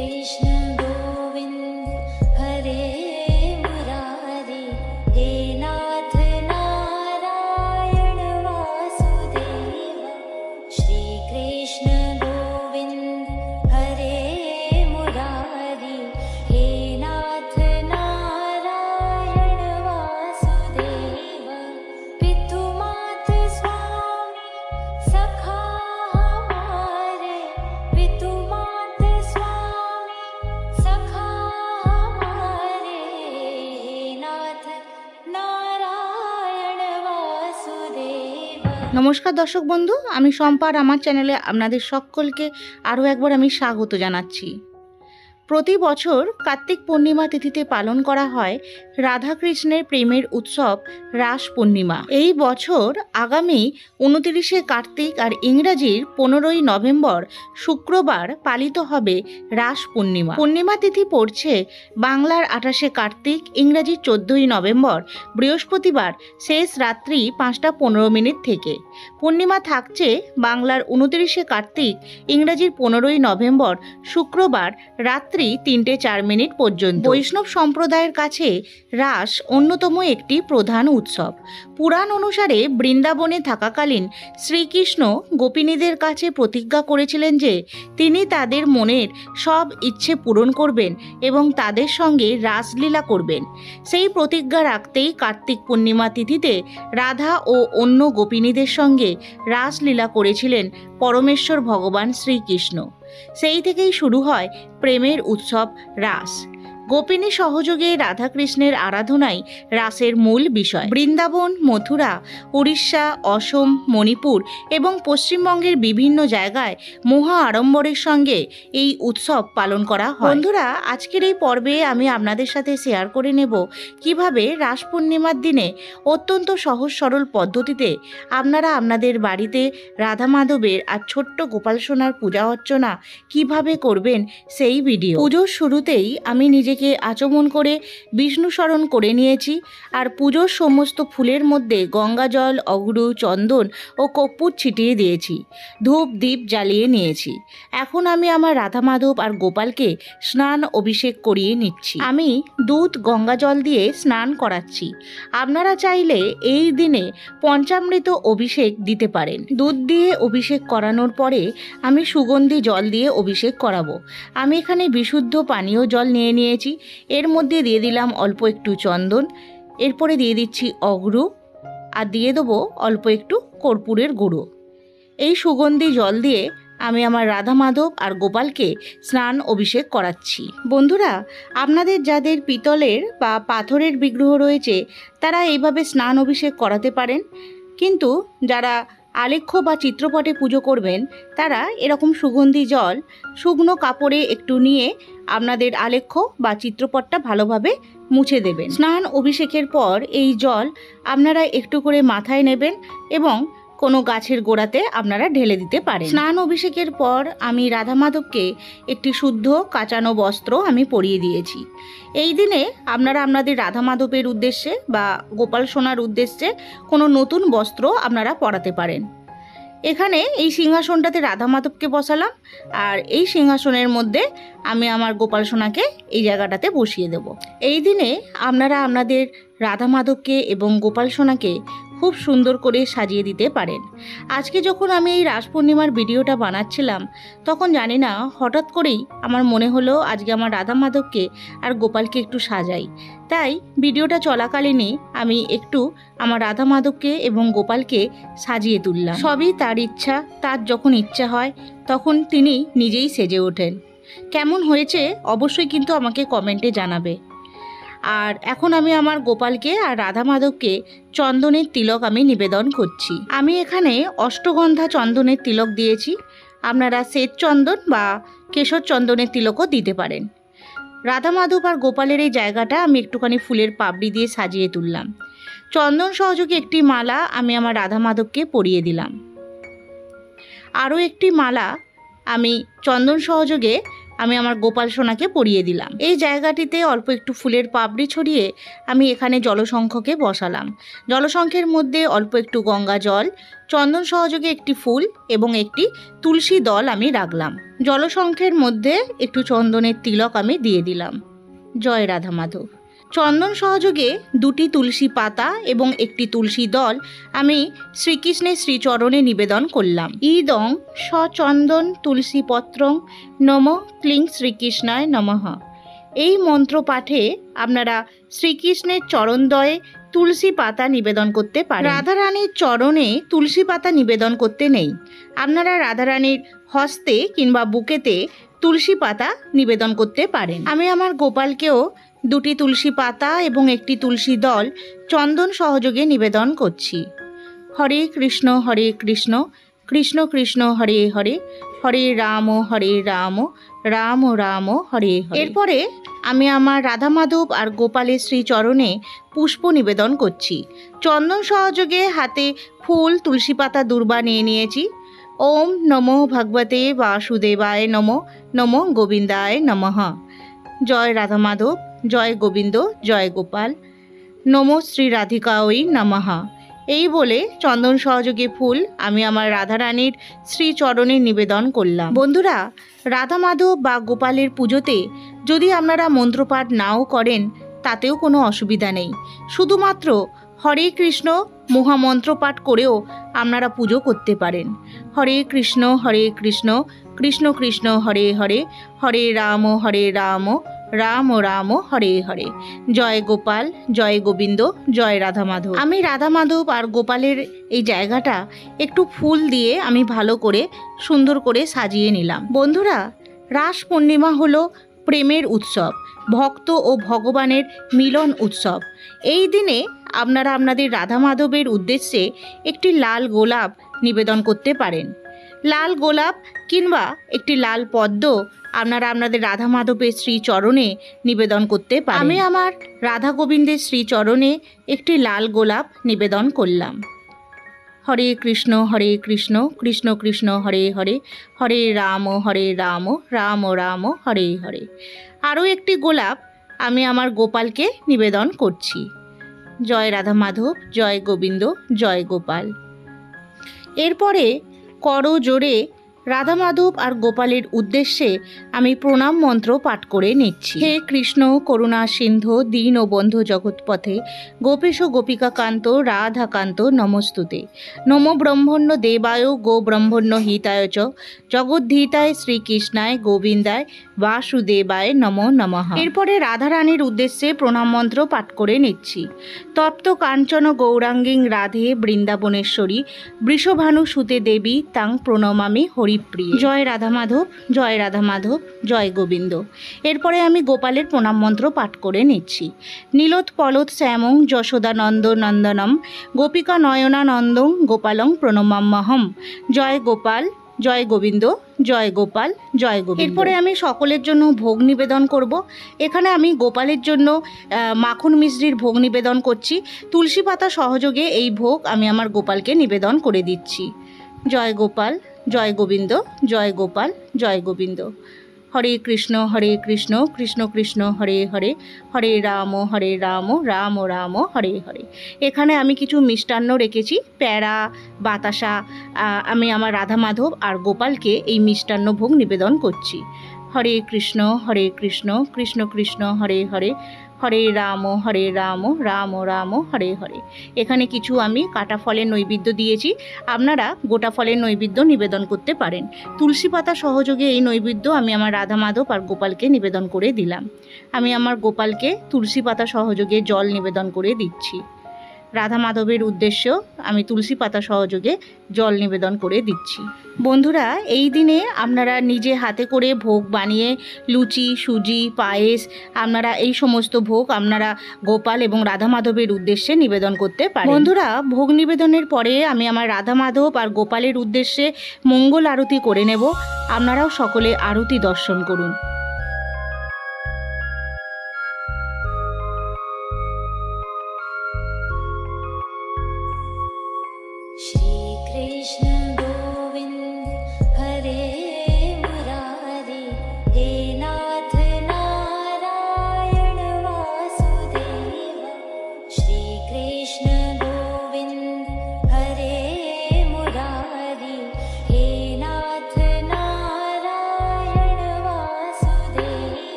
कृष्ण गोविंद हरे मुरारी, हे नाथ नारायण वासुदेव। श्री कृष्ण गोविंद हरे मुरारी, हे नाथ नारायण वासुदेव। पितु मात स्वामी सखा हमारे, पितु मात स्वामी सखा हमारे, नाथ नारायण वासुदेव। নমস্কার দর্শক বন্ধু, আমি সম্পার আমার চ্যানেলে আপনাদের সকলকে আরও একবার আমি স্বাগত জানাচ্ছি। প্রতি বছর কার্তিক পূর্ণিমা তিথিতে পালন করা হয় রাধাকৃষ্ণের প্রেমের উৎসব রাস পূর্ণিমা। এই বছর আগামী 29শে কার্তিক আর ইংরাজির 15ই নভেম্বর শুক্রবার পালিত হবে রাস পূর্ণিমা। পূর্ণিমা তিথি পড়ছে বাংলার 28শে কার্তিক, ইংরাজির 14ই নভেম্বর বৃহস্পতিবার শেষ রাত্রি 5:15 থেকে। পূর্ণিমা থাকছে বাংলার 29শে কার্তিক, ইংরাজির 15ই নভেম্বর শুক্রবার রাত্রি 3:04 পর্যন্ত। বৈষ্ণব সম্প্রদায়ের কাছে রাস অন্যতম একটি প্রধান উৎসব। পুরাণ অনুসারে বৃন্দাবনে থাকাকালীন শ্রীকৃষ্ণ গোপিনীদের কাছে প্রতিজ্ঞা করেছিলেন যে তিনি তাদের মনের সব ইচ্ছে পূরণ করবেন এবং তাদের সঙ্গে রাসলীলা করবেন। সেই প্রতিজ্ঞা রাখতেই কার্তিক পূর্ণিমা তিথিতে রাধা ও অন্য গোপিনীদের সঙ্গে রাসলীলা করেছিলেন পরমেশ্বর ভগবান শ্রীকৃষ্ণ। সেই থেকেই শুরু হয় প্রেমের উৎসব রাস। গোপিনী সহযোগে রাধাকৃষ্ণের আরাধনাই রাসের মূল বিষয়। বৃন্দাবন, মথুরা, উড়িষ্যা, অসম, মণিপুর এবং পশ্চিমবঙ্গের বিভিন্ন জায়গায় মহা আড়ম্বরের সঙ্গে এই উৎসব পালন করা হয়। বন্ধুরা, আজকের এই পর্বে আমি আপনাদের সাথে শেয়ার করে নেব কিভাবে রাস পূর্ণিমার দিনে অত্যন্ত সহজ সরল পদ্ধতিতে আপনারা আপনাদের বাড়িতে রাধা মাধবের আর ছোট্ট গোপাল সোনার পূজা অর্চনা কিভাবে করবেন সেই ভিডিও। পুজোর শুরুতেই আমি নিজেকে আচমন করে বিষ্ণু স্মরণ করে নিয়েছি আর পুজোর সমস্ত ফুলের মধ্যে গঙ্গা জল, অগুরু, চন্দন ও কর্পূর ছিটিয়ে দিয়েছি। ধূপ দীপ জ্বালিয়ে নিয়েছি। এখন আমি আমার রাধা মাধব আর গোপালকে স্নান অভিষেক করিয়ে নিচ্ছি। আমি দুধ গঙ্গা জল দিয়ে স্নান করাচ্ছি। আপনারা চাইলে এই দিনে পঞ্চামৃত অভিষেক দিতে পারেন। দুধ দিয়ে অভিষেক করানোর পরে আমি সুগন্ধি জল দিয়ে অভিষেক করাবো। আমি এখানে বিশুদ্ধ পানীয় জল নিয়ে নিয়েছি। এর মধ্যে দিয়ে দিলাম অল্প একটু চন্দন, এরপরে দিয়ে দিচ্ছি অগুরু আর দিয়ে দেবো অল্প একটু কর্পূরের গুঁড়ো। এই সুগন্ধি জল দিয়ে আমি আমার রাধা মাধব আর গোপালকে স্নান অভিষেক করাচ্ছি। বন্ধুরা, আপনাদের যাদের পিতলের বা পাথরের বিগ্রহ রয়েছে তারা এইভাবে স্নান অভিষেক করাতে পারেন, কিন্তু যারা আলেখ্য বা চিত্রপটে পুজো করবেন তারা এরকম সুগন্ধি জল শুকনো কাপড়ে একটু নিয়ে আপনাদের আলেখ্য বা চিত্রপটটা ভালোভাবে মুছে দেবেন। স্নান অভিষেকের পর এই জল আপনারা একটু করে মাথায় নেবেন এবং কোনো গাছের গোড়াতে আপনারা ঢেলে দিতে পারেন। স্নান অভিষেকের পর আমি রাধা মাধবকে একটি শুদ্ধ কাচানো বস্ত্র আমি পরিয়ে দিয়েছি। এই দিনে আপনারা আপনাদের রাধা মাধবের উদ্দেশ্যে বা গোপাল সোনার উদ্দেশ্যে কোনো নতুন বস্ত্র আপনারা পরাতে পারেন। এখানে এই সিংহাসনটাতে রাধা মাধবকে বসালাম আর এই সিংহাসনের মধ্যে আমি আমার গোপাল সোনাকে এই জায়গাটাতে বসিয়ে দেব। এই দিনে আপনারা আপনাদের রাধা মাধবকে এবং গোপাল সোনাকে খুব সুন্দর করে সাজিয়ে দিতে পারেন। আজকে যখন আমি এই রাস পূর্ণিমার ভিডিওটা বানাচ্ছিলাম তখন জানি না হঠাৎ করেই আমার মনে হলো আজকে আমার রাধা মাধবকে আর গোপালকে একটু সাজাই। তাই ভিডিওটা চলাকালীনই আমি একটু আমার রাধা মাধবকে এবং গোপালকে সাজিয়ে তুললাম। সবই তার ইচ্ছা, তার যখন ইচ্ছা হয় তখন তিনি নিজেই সেজে ওঠেন। কেমন হয়েছে অবশ্যই কিন্তু আমাকে কমেন্টে জানাবে। আর এখন আমি আমার গোপালকে আর রাধা মাধবকে চন্দনের তিলক আমি নিবেদন করছি। আমি এখানে অষ্টগন্ধা চন্দনের তিলক দিয়েছি। আপনারা শ্বেত চন্দন বা কেশর চন্দনের তিলকও দিতে পারেন। রাধা মাধব আর গোপালের এই জায়গাটা আমি একটুখানি ফুলের পাপড়ি দিয়ে সাজিয়ে তুললাম। চন্দন সহযোগে একটি মালা আমি আমার রাধা মাধবকে পরিয়ে দিলাম। আরও একটি মালা আমি চন্দন সহযোগে আমি আমার গোপাল সোনাকে পরিয়ে দিলাম। এই জায়গাটিতে অল্প একটু ফুলের পাপড়ি ছড়িয়ে আমি এখানে জলশঙ্খকে বসালাম। জলশঙ্খের মধ্যে অল্প একটু গঙ্গা জল, চন্দন সহযোগে একটি ফুল এবং একটি তুলসী দল আমি রাখলাম। জলশঙ্খের মধ্যে একটু চন্দনের তিলক আমি দিয়ে দিলাম। জয় রাধা মাধব। চন্দন সহযোগে দুটি তুলসী পাতা এবং একটি তুলসী দল আমি শ্রীকৃষ্ণের শ্রীচরণে নিবেদন করলাম। ইদং সচন্দন তুলসী পত্রং নম ক্লিং শ্রীকৃষ্ণায় নমঃ। এই মন্ত্র পাঠে আপনারা শ্রীকৃষ্ণের চরণদ্বয়ে তুলসী পাতা নিবেদন করতে পারেন। রাধারানীর চরণে তুলসী পাতা নিবেদন করতে নেই, আপনারা রাধারানীর হস্তে কিংবা বুকেতে তুলসী পাতা নিবেদন করতে পারেন। আমি আমার গোপালকেও দুটি তুলসী পাতা এবং একটি তুলসী দল চন্দন সহযোগে নিবেদন করছি। হরে কৃষ্ণ কৃষ্ণ কৃষ্ণ হরে হরে, হরে রাম রাম রাম হরে হরে। এরপরে আমি আমার রাধা মাধব আর গোপালের শ্রীচরণে পুষ্প নিবেদন করছি। চন্দন সহযোগে হাতে ফুল, তুলসী পাতা, দূর্বা নিয়ে নিয়েছি। ওম নমো ভগবতে বাসুদেবায় নমো গোবিন্দায় নমঃ। জয় রাধা মাধব, জয় গোবিন্দ, জয় গোপাল, নমো শ্রী রাধিকায় নমঃ। এই বলে চন্দন সহযোগে ফুল আমি আমার রাধারানীর শ্রীচরণে নিবেদন করলাম। বন্ধুরা, রাধা মাধব বা গোপালের পুজোতে যদি আপনারা মন্ত্রপাঠ নাও করেন তাতেও কোনো অসুবিধা নেই। শুধুমাত্র হরে কৃষ্ণ মহামন্ত্র পাঠ করেও আপনারা পুজো করতে পারেন। হরে কৃষ্ণ কৃষ্ণ কৃষ্ণ হরে হরে, হরে রাম রাম রাম হরে হরে। জয় গোপাল, জয় গোবিন্দ, জয় রাধা মাধব। আমি রাধা মাধব আর গোপালের এই জায়গাটা একটু ফুল দিয়ে আমি ভালো করে সুন্দর করে সাজিয়ে নিলাম। বন্ধুরা, রাস পূর্ণিমা হলো প্রেমের উৎসব, ভক্ত ও ভগবানের মিলন উৎসব। এই দিনে আপনারা আপনাদের রাধা মাধবের উদ্দেশ্যে একটি লাল গোলাপ নিবেদন করতে পারেন। লাল গোলাপ কিংবা একটি লাল পদ্ম আপনারা আপনাদের রাধা মাধবের শ্রীচরণে নিবেদন করতে পারেন। আমি আমার রাধা গোবিন্দের শ্রীচরণে একটি লাল গোলাপ নিবেদন করলাম। হরে কৃষ্ণ কৃষ্ণ কৃষ্ণ হরে হরে, হরে রাম রাম রাম হরে হরে। আরও একটি গোলাপ আমি আমার গোপালকে নিবেদন করছি। জয় রাধা মাধব, জয় গোবিন্দ, জয় গোপাল। এরপরে করো জোরে রাধা মাধব আর গোপালের উদ্দেশ্যে আমি প্রণাম মন্ত্র পাঠ করে নিচ্ছি। হে কৃষ্ণ করুণা সিন্ধু দীন ও বন্ধু জগৎপথে গোপেশ গোপিকা কান্ত রাধাকান্ত নমস্তুতে। নমো ব্রহ্মণ্য দেবায় গো ব্রহ্মণ্য হিতায় চ জগদ্ধিতায় শ্রীকৃষ্ণায় গোবিন্দায় বাসুদেবায় নমো নমঃ। এরপরে রাধারানীর উদ্দেশ্যে প্রণাম মন্ত্র পাঠ করে নিচ্ছি। তপ্ত কাঞ্চন গৌরাঙ্গিং রাধে বৃন্দাবনেশ্বরী বৃষভানু সুতে দেবী তাং প্রণমামি হরিপ্রিয়। জয় রাধা মাধব, জয় রাধা মাধব, জয় গোবিন্দ। এরপরে আমি গোপালের প্রণাম মন্ত্র পাঠ করে নিচ্ছি। নীলোৎ পলোৎ শ্যামং যশোদানন্দ নন্দনম গোপিকা নয়নানন্দং গোপালং প্রণমাম্যহম। জয় গোপাল, জয় গোবিন্দ, জয় গোপাল, জয় গোবিন্দ। এরপরে আমি সকলের জন্য ভোগ নিবেদন করব। এখানে আমি গোপালের জন্য মাখন মিশ্রির ভোগ নিবেদন করছি। তুলসী পাতা সহযোগে এই ভোগ আমি আমার গোপালকে নিবেদন করে দিচ্ছি। জয় গোপাল, জয় গোবিন্দ, জয় গোপাল, জয় গোবিন্দ। হরে কৃষ্ণ কৃষ্ণ কৃষ্ণ হরে হরে, হরে রাম রাম রাম হরে হরে। এখানে আমি কিছু মিষ্টান্ন রেখেছি, প্যাড়া, বাতাসা। আমি আমার রাধা মাধব আর গোপালকে এই মিষ্টান্ন ভোগ নিবেদন করছি। হরে কৃষ্ণ কৃষ্ণ কৃষ্ণ হরে হরে, হরে রাম রাম রাম হরে হরে। এখানে কিছু আমি কাটা ফলের নৈবেদ্য দিয়েছি, আপনারা গোটা ফলের নৈবেদ্য নিবেদন করতে পারেন। তুলসী পাতা সহযোগে এই নৈবেদ্য আমি আমার রাধা মাধব আর গোপালকে নিবেদন করে দিলাম। আমি আমার গোপালকে তুলসী পাতা সহযোগে জল নিবেদন করে দিচ্ছি। রাধা মাধবের উদ্দেশ্য আমি তুলসী পাতা সহযোগে জল নিবেদন করে দিচ্ছি। বন্ধুরা, এই দিনে আপনারা নিজে হাতে করে ভোগ বানিয়ে লুচি, সুজি, পায়েস, আপনারা এই সমস্ত ভোগ আপনারা গোপাল এবং রাধা মাধবের উদ্দেশ্যে নিবেদন করতে পারেন। বন্ধুরা, ভোগ নিবেদনের পরে আমি আমার রাধা মাধব আর গোপালের উদ্দেশ্যে মঙ্গল আরতি করে নেব। আপনারাও সকলে আরতি দর্শন করুন। श्री कृष्ण गोविंद हरे मुरारी, हे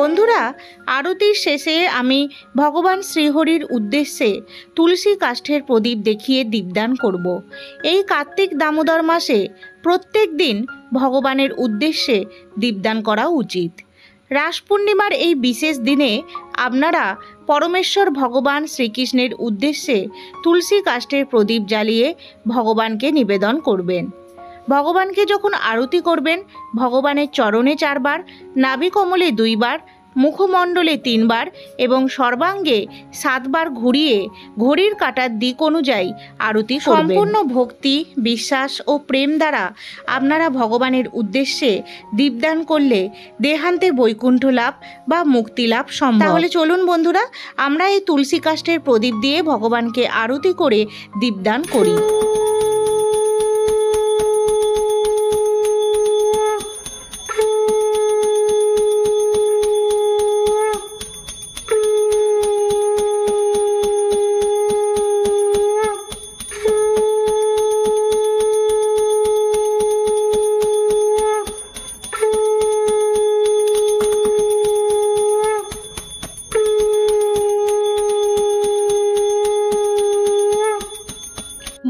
বন্ধুরা, আরতির শেষে আমি ভগবান শ্রীহরির উদ্দেশ্যে তুলসী কাষ্ঠের প্রদীপ দেখিয়ে দীপদান করব। এই কার্তিক দামোদর মাসে প্রত্যেক দিন ভগবানের উদ্দেশ্যে দীপদান করা উচিত। রাস পূর্ণিমার এই বিশেষ দিনে আপনারা পরমেশ্বর ভগবান শ্রীকৃষ্ণের উদ্দেশ্যে তুলসী কাষ্ঠের প্রদীপ জ্বালিয়ে ভগবানকে নিবেদন করবেন। ভগবানকে যখন আরতি করবেন, ভগবানের চরণে 4 বার, নাভিকমলে 2 বার, মুখমণ্ডলে 3 বার এবং সর্বাঙ্গে 7 বার ঘুরিয়ে ঘড়ির কাঁটার দিক অনুযায়ী আরতি করবেন। সম্পূর্ণ ভক্তি, বিশ্বাস ও প্রেম দ্বারা আপনারা ভগবানের উদ্দেশ্যে দীপদান করলে দেহান্তে বৈকুণ্ঠ লাভ বা মুক্তি লাভ সম্ভব। তাহলে চলুন বন্ধুরা, আমরা এই তুলসী কাষ্ঠের প্রদীপ দিয়ে ভগবানকে আরতি করে দীপদান করি।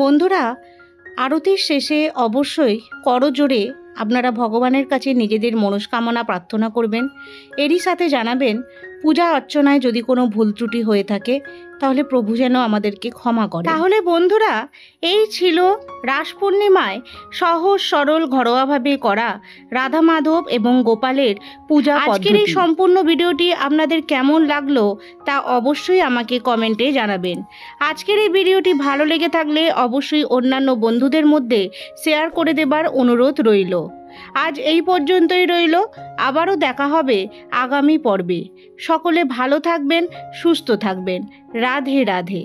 বন্ধুরা, আরতির শেষে অবশ্যই করজোড়ে আপনারা ভগবানের কাছে নিজেদের মনস্কামনা প্রার্থনা করবেন। এরই সাথে জানাবেন পূজা অর্চনায় যদি কোনো ভুল ত্রুটি হয়ে থাকে তাহলে প্রভু যেন আমাদেরকে ক্ষমা করে। তাহলে বন্ধুরা, এই ছিল রাস পূর্ণিমায় সহজ সরল ঘরোয়াভাবে করা রাধা মাধব এবং গোপালের পূজা পদ্ধতি। আজকের এই সম্পূর্ণ ভিডিওটি আপনাদের কেমন লাগলো তা অবশ্যই আমাকে কমেন্টে জানাবেন। আজকের এই ভিডিওটি ভালো লেগে থাকলে অবশ্যই অন্যান্য বন্ধুদের মধ্যে শেয়ার করে দেবার অনুরোধ রইল। আজ এই পর্যন্তই রইল, আবারও দেখা হবে আগামী পর্বে। সকলে ভালো থাকবেন, সুস্থ থাকবেন। রাধে রাধে।